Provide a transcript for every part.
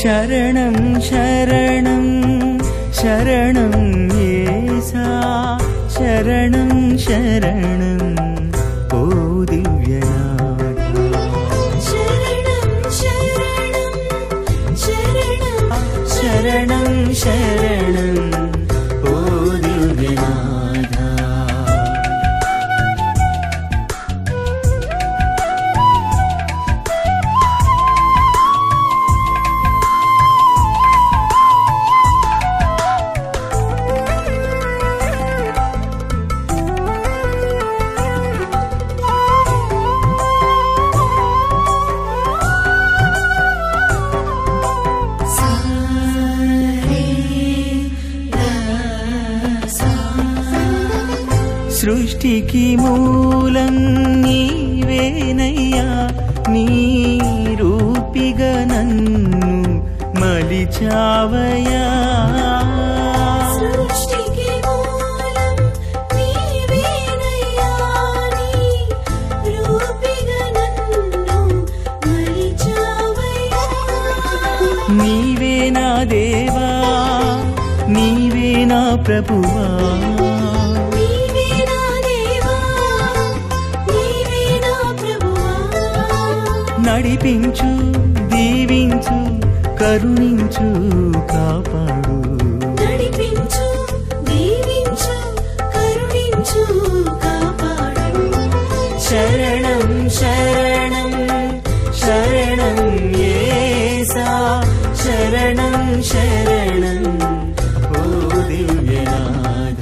శరణం శరణం శరణం యేసా శరణం శరణం ఓ దివ్యనాథ శరణం శరణం శరణం శరణం శరణం ఓ దివ్యనాథ సృష్టికి మూలం నీవేనయ్యా నీ రూపిగా నన్ను మలిచావయ్యా సృష్టికి మూలం నీవేనయ్యా నీ రూపిగా నన్ను మలిచావయ్యా నీవే నా దేవా నీవే నా ప్రభువా నడిపించు దీవించు కరుణించు కాపాడు నడిపించు దీవించు కరుణించు కాపాడు శరణం శరణం శరణం యేసా శరణం శరణం ఓ దివ్యనాథ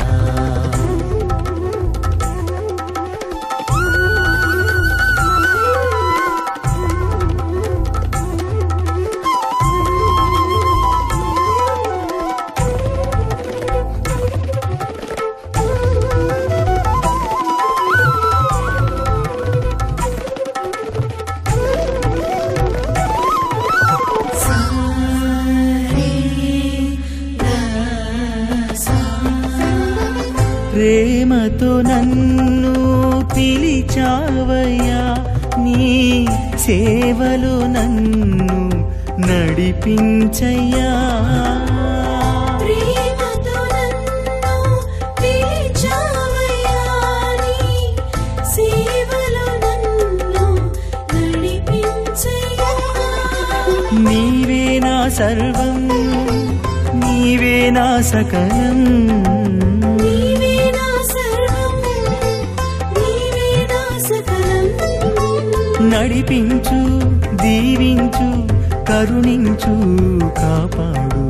ప్రేమతో నన్ను పిలిచావయ్యా నీ సేవలో నన్ను నడిపించయ్యా ప్రేమతో నన్ను పిలిచావయ్యా నీ సేవలో నన్ను నడిపించయ్యా నీవే నా సర్వం నీవే నా సకలం నడిపించు దీవించు కరుణించు కాపాడు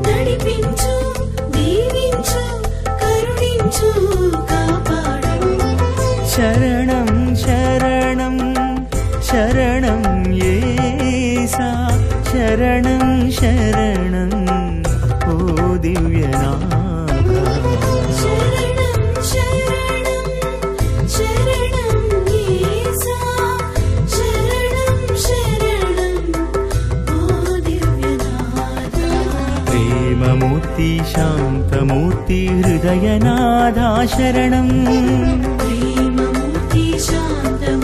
నడిపించు దీవించు కరుణించు కాపాడు శరణం శరణం శరణం యేసా శరణం శరణం ఓ దివ్యనాథ శరణం శరణం శరణం యేసా శరణం శరణం ఓ దివ్యనాథ ప్రేమమూర్తి శాంతమూర్తి హృదయనాథ శరణం ప్రేమమూర్తి శాంతమూర్తి